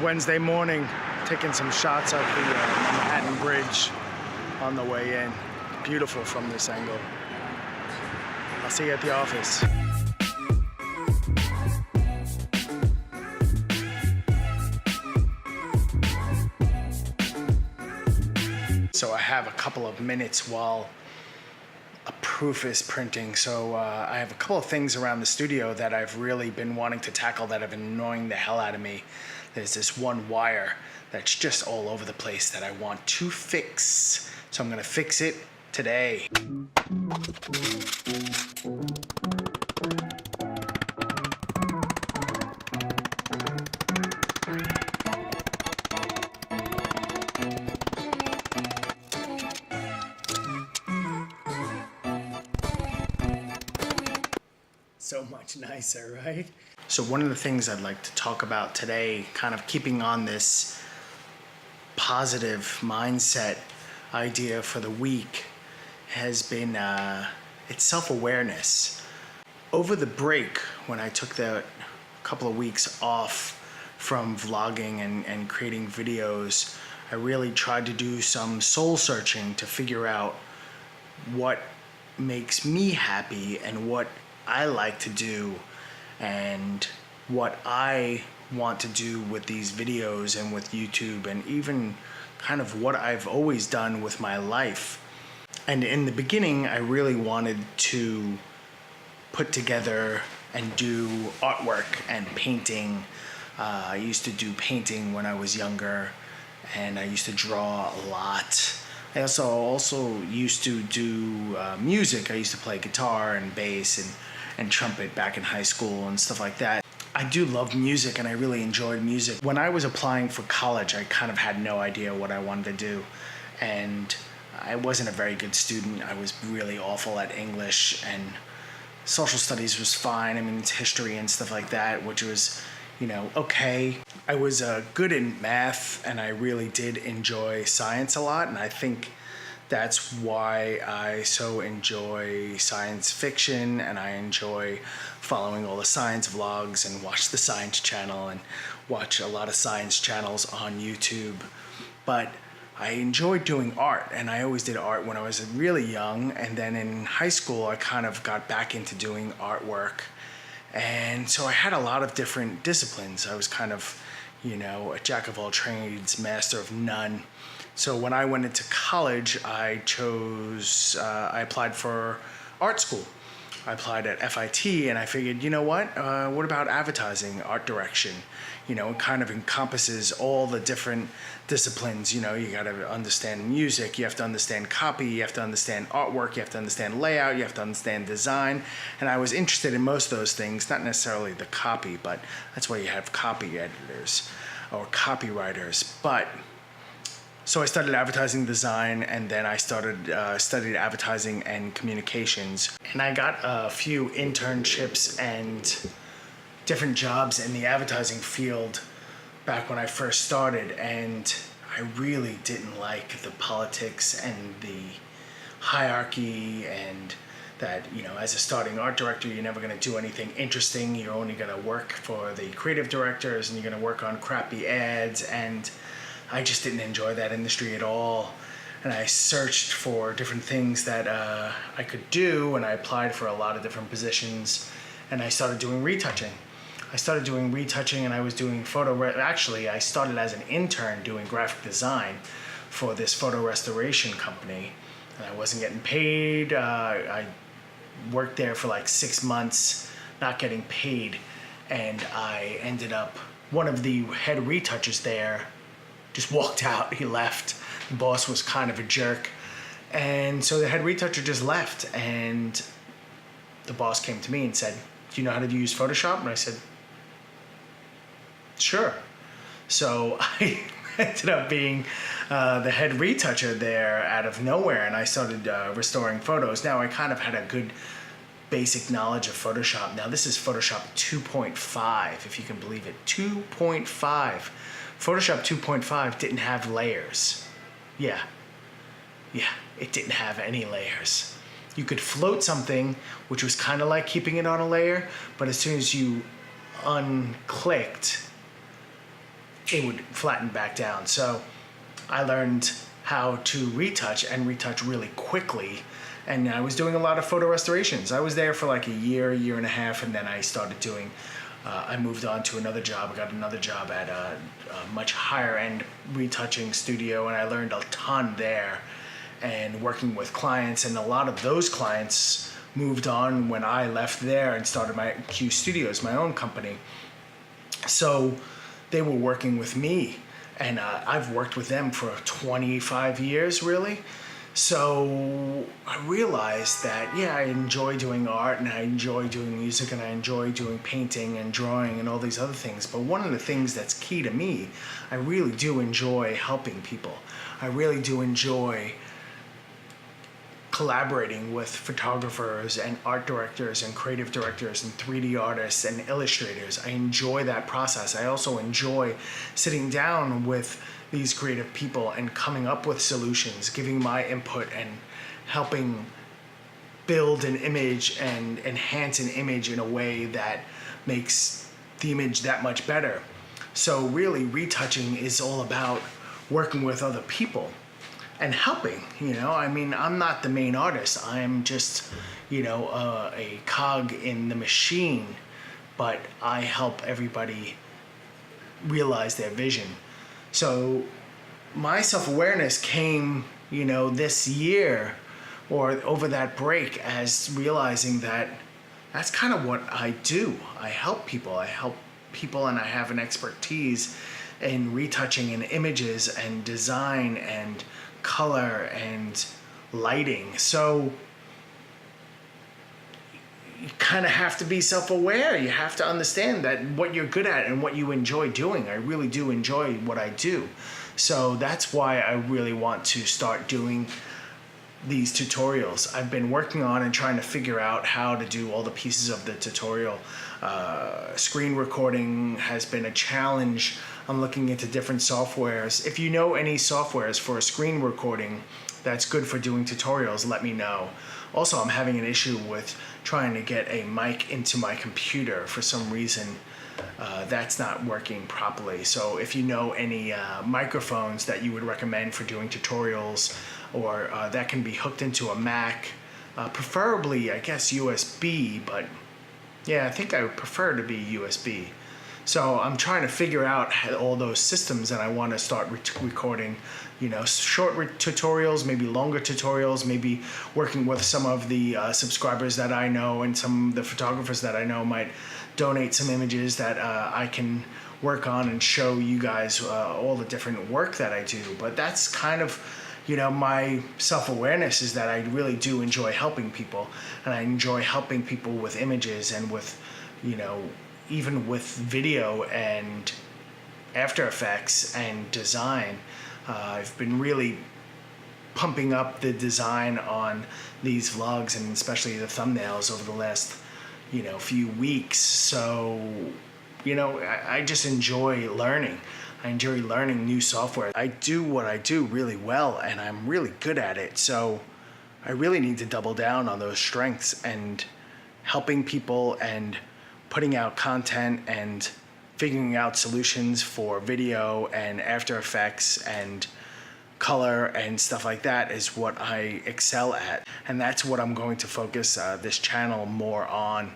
Wednesday morning, taking some shots of the Manhattan Bridge on the way in. Beautiful from this angle. I'll see you at the office. So I have a couple of minutes while a proof is printing. So I have a couple of things around the studio that I've really been wanting to tackle that have been annoying the hell out of me. There's this one wire that's just all over the place that I want to fix. So I'm gonna fix it today. So much nicer, right? So one of the things I'd like to talk about today, kind of keeping on this positive mindset idea for the week, has been it's self-awareness. Over the break, when I took the couple of weeks off from vlogging and creating videos, I really tried to do some soul searching to figure out what makes me happy and what I like to do and what I want to do with these videos and with YouTube, and even kind of what I've always done with my life. And in the beginning, I really wanted to put together and do artwork and painting. I used to do painting when I was younger, and I used to draw a lot. I also used to do music. I used to play guitar and bass and trumpet back in high school and stuff like that. I do love music, and I really enjoyed music. When I was applying for college, I kind of had no idea what I wanted to do, and I wasn't a very good student. I was really awful at English, and social studies was fine. I mean, it's history and stuff like that, which was, okay. I was good in math, and I really did enjoy science a lot, and I think that's why I so enjoy science fiction, and I enjoy following all the science vlogs and watch the Science Channel and watch a lot of science channels on YouTube. But I enjoyed doing art, and I always did art when I was really young, and then in high school I kind of got back into doing artwork. And so I had a lot of different disciplines. I was kind of, a jack of all trades, master of none. So when I went into college, I applied for art school. I applied at FIT, and I figured, what about advertising, art direction? It kind of encompasses all the different disciplines. You gotta understand music, you have to understand copy, you have to understand artwork, you have to understand layout, you have to understand design. And I was interested in most of those things, not necessarily the copy, but that's why you have copy editors or copywriters. So I studied advertising design, and then I studied advertising and communications. And I got a few internships and different jobs in the advertising field back when I first started, and I really didn't like the politics and the hierarchy, and that, as a starting art director, you're never gonna do anything interesting. You're only gonna work for the creative directors, and you're gonna work on crappy ads, and I just didn't enjoy that industry at all. And I searched for different things that I could do, and I applied for a lot of different positions, and I started doing retouching. And I was doing actually, I started as an intern doing graphic design for this photo restoration company, and I wasn't getting paid. I worked there for like 6 months, not getting paid, and I ended up, one of the head retouchers there just walked out. He left. The boss was kind of a jerk, and so the head retoucher just left, and the boss came to me and said, "Do you know how to use Photoshop?" And I said, "Sure." So I ended up being the head retoucher there out of nowhere, and I started restoring photos. Now I kind of had a good basic knowledge of Photoshop. Now this is Photoshop 2.5, if you can believe it. 2.5. Photoshop 2.5 didn't have layers. Yeah, it didn't have any layers. You could float something, which was kind of like keeping it on a layer, but as soon as you unclicked it would flatten back down. So I learned how to retouch and retouch really quickly. And I was doing a lot of photo restorations. I was there for like a year and a half, and then I started doing, I moved on to another job. I got another job at a much higher end retouching studio, and I learned a ton there and working with clients. And a lot of those clients moved on when I left there and started my Q Studios, my own company. So they were working with me, and I've worked with them for 25 years, really. So I realized that, yeah, I enjoy doing art, and I enjoy doing music, and I enjoy doing painting and drawing and all these other things. But one of the things that's key to me, I really do enjoy helping people. I really do enjoy collaborating with photographers and art directors and creative directors and 3D artists and illustrators. I enjoy that process. I also enjoy sitting down with these creative people and coming up with solutions, giving my input and helping build an image and enhance an image in a way that makes the image that much better. So really, retouching is all about working with other people and helping, I mean, I'm not the main artist. I'm just, a cog in the machine, but I help everybody realize their vision. So my self-awareness came, this year or over that break, as realizing that that's kind of what I do. I help people. And I have an expertise in retouching in images and design and color and lighting. So you kind of have to be self-aware. You have to understand that what you're good at and what you enjoy doing. I really do enjoy what I do. So that's why I really want to start doing these tutorials. I've been working on and trying to figure out how to do all the pieces of the tutorial. Screen recording has been a challenge. I'm looking into different softwares. If you know any softwares for screen recording that's good for doing tutorials, let me know. Also, I'm having an issue with trying to get a mic into my computer. For some reason, that's not working properly. So if you know any microphones that you would recommend for doing tutorials, or that can be hooked into a Mac, preferably, I guess, USB, but yeah, I think I would prefer to be USB. So I'm trying to figure out all those systems, and I want to start recording, short tutorials, maybe longer tutorials, maybe working with some of the subscribers that I know, and some of the photographers that I know might donate some images that I can work on and show you guys all the different work that I do. But that's kind of, my self-awareness is that I really do enjoy helping people, and I enjoy helping people with images and with, even with video and After Effects and design. I've been really pumping up the design on these vlogs, and especially the thumbnails, over the last, few weeks. So, I just enjoy learning. I enjoy learning new software. I do what I do really well, and I'm really good at it. So I really need to double down on those strengths and helping people and putting out content and figuring out solutions for video and After Effects and color and stuff like that is what I excel at. And that's what I'm going to focus this channel more on.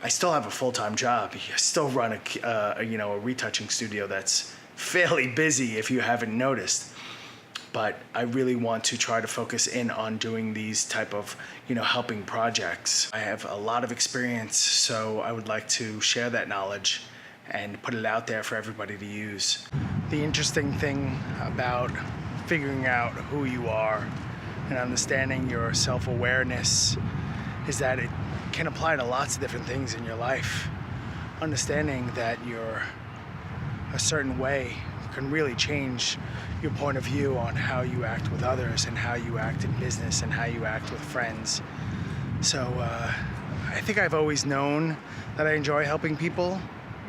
I still have a full-time job. I still run a retouching studio that's fairly busy, if you haven't noticed. But I really want to try to focus in on doing these type of, helping projects. I have a lot of experience, so I would like to share that knowledge and put it out there for everybody to use. The interesting thing about figuring out who you are and understanding your self-awareness is that it can apply to lots of different things in your life. Understanding that you're a certain way can really change your point of view on how you act with others and how you act in business and how you act with friends. So I think I've always known that I enjoy helping people,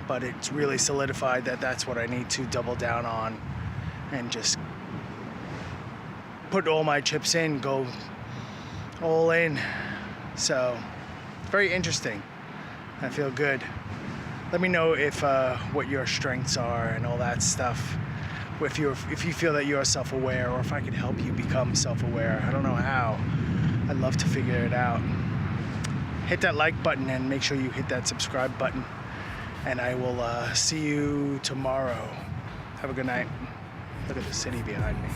but it's really solidified that that's what I need to double down on and just put all my chips in, go all in. So very interesting. I feel good. Let me know if what your strengths are and all that stuff. If you feel that you're self-aware, or if I can help you become self-aware. I don't know how. I'd love to figure it out. Hit that like button and make sure you hit that subscribe button. And I will see you tomorrow. Have a good night. Look at the city behind me.